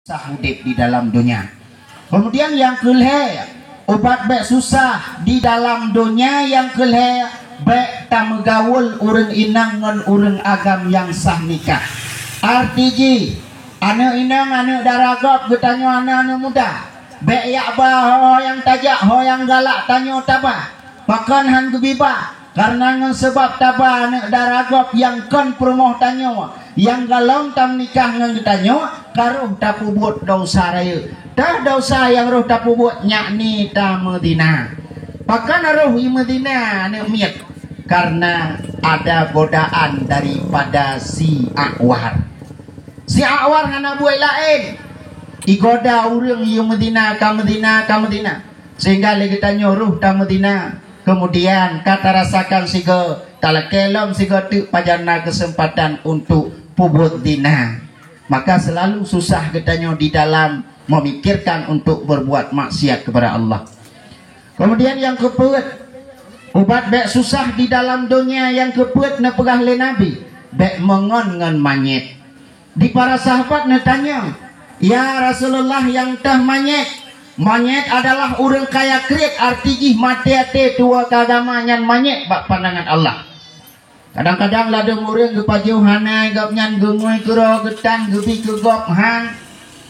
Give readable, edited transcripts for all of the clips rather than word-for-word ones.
sahudip di dalam dunia. Kemudian yang kelih, ubat baik susah di dalam dunia. Yang kelih, baik tak megawul urang inang ngan urang agam yang sah nikah. Artiji anak inang anak daragap getanyo anak muda. Baik yak bah yang tajak ho yang galak tanyo tabah. Bahkan han gebiba karena ngan sebab tabah anak daragap yang kon perumoh tanyo yang galong tam nikah ngan getanyo karuh tapu buat dosa raya. Dah dosa yang roh tapu buat nyakni ta Medina. Bahkan roh i Medina ne miat karena ada godaan daripada si Awar. Si Awar hana buat lain. Igoda urang i Medina ka Medina ka Medina. Sehingga lagi tanya roh ta Medina. Kemudian kata rasakan siga talakelom siga tu pajana kesempatan untuk pubut dina. Maka selalu susah katanya di dalam memikirkan untuk berbuat maksiat kepada Allah. Kemudian yang keempat, ubat baik susah di dalam dunia. Yang keempat na pegah le Nabi, baik mengon ngan manyet. Di para sahabat na tanya, ya Rasulullah yang tah manyet. Manyet adalah orang kaya kret, arti mati ate tua kagama nyan manyet bak pandangan Allah. Kadang-kadang ladang orang gepaju hanai gap nyan gengoi kero getan gebi gegop hang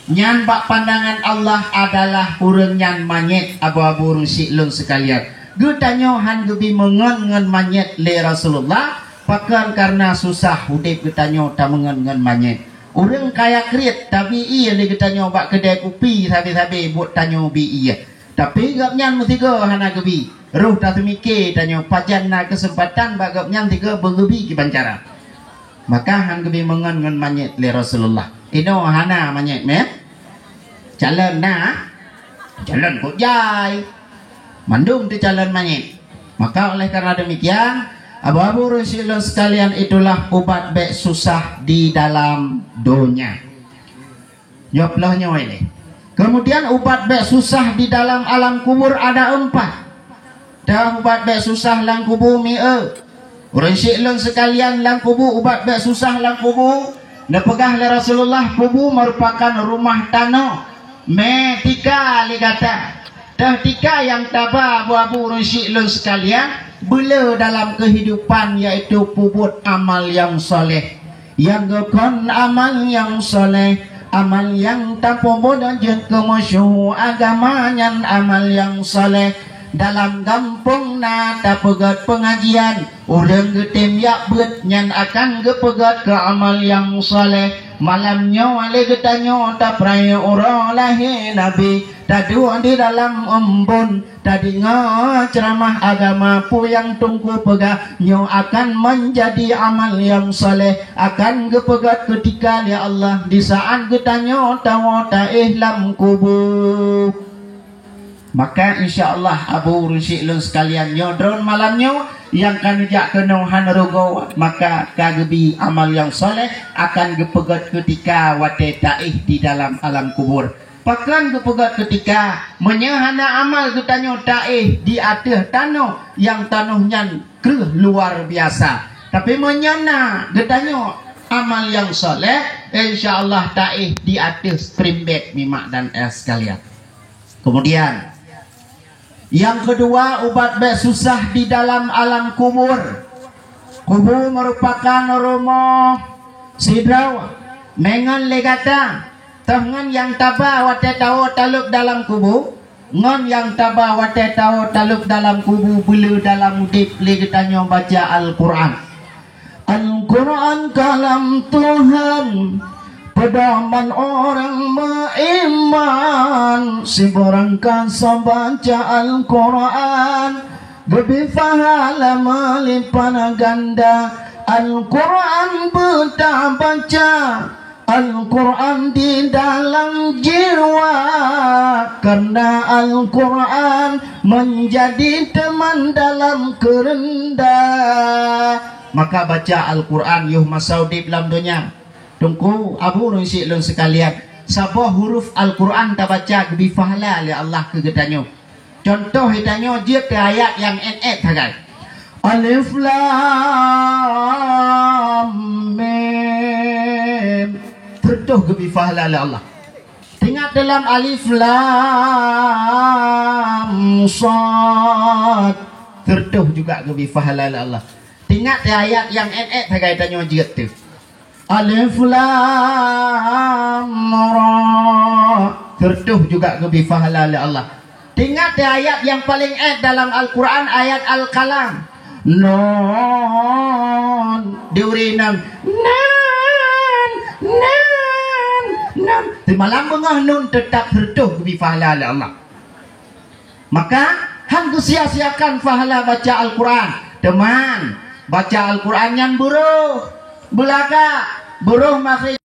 nyan bak pandangan Allah adalah urang nyan manyet abu-abu rusik lung sekalian. Getanyo han gebi mengon ngan manyet le Rasulullah pakan karena susah hudip getanyo ta mengon ngan manyet. Urang kaya kret tapi iya le getanyo bak kedai kopi sabe-sabe buat tanyo bi iya. Tapi gap nyan mesti ke hana gebi. Ruh tak mikir tanya pajan na kesempatan bagap nyang tiga bergebi ki bancara. Maka han gebi mengon ngan manyet le Rasulullah. Ino hana manyet me. Jalan na. Jalan kok jai. Mandung tu jalan manyet. Maka oleh karena demikian, abu-abu Rasulullah sekalian, itulah ubat baik susah di dalam dunia. Nyoplah nyawa ini. Kemudian ubat baik susah di dalam alam kubur ada 4. Dah ubat baik susah lang kubu orang syiklang sekalian lang kubu ubat baik susah lang kubu. Na pegah le Rasulullah kubu merupakan rumah tanah. Me tika li kata. Dah tika yang tabah abu-abu orang syiklang sekalian bela dalam kehidupan yaitu pubut amal yang soleh. Yang gekon amal yang soleh, amal yang tak pubut dan kemasyuh agamanya amal yang soleh. Dalam kampung na tak pegat pengajian urang getem yak bet nyan akan gepegat ke amal yang soleh. Malamnya wale getanyo tak peraya orang lahir Nabi tadu di dalam embun tadi ceramah agama pu yang tunggu pegah nyo akan menjadi amal yang soleh akan gepegat ketika ya Allah di saat getanyo tawa ta ihlam kubur. Maka insyaAllah abu rusik lun sekalian nyodron malamnya yang kan jak kenuhan rogo maka kagebi amal yang soleh akan gepegat ketika wate taih di dalam alam kubur. Pakan gepegat ketika menyahana amal getanyo taih di atas tanah yang tanahnya luar biasa. Tapi menyana getanyo amal yang soleh insyaAllah taih di atas primbek mimak dan es sekalian. Kemudian yang kedua, ubat baik susah di dalam alam kubur. Kubur merupakan rumah sidraw. Mengan legata. Tangan yang tabah wate tahu taluk dalam kubur. Ngon yang tabah wate tahu taluk dalam kubur. Bila dalam udip legatanya baca Al-Quran. Al-Quran kalam Tuhan. Pedoman orang beriman, si orang kasa baca Al-Quran, lebih pahala melipat ganda. Al-Quran betah baca, Al-Quran di dalam jiwa, karena Al-Quran menjadi teman dalam kerendah. Maka baca Al-Quran yuh masaudib dalam dunia. Tunggu abu rusik lun sekalian, sabah huruf Al-Quran tak baca kebi pahala oleh Allah kegetanyo. Contoh hitanyo dia ke ayat yang NF tagai. Alif Lam Mim. Tertuh kebi pahala oleh Allah. Ingat dalam alif lam sad tertuh juga ke bifahala Allah. Ingat ayat yang kaitannya juga tu. Alif lam ra tertuh juga ke bifahala Allah. Ingat ayat yang paling dalam Al-Quran, ayat Al-Qalam. Non diurinam nan di malam bengah nun tetap tertuh ke bifahala Allah. Maka hang sia-siakan pahala baca Al-Quran. Teman, baca Al-Quran yang buruh belaga buruh makhluk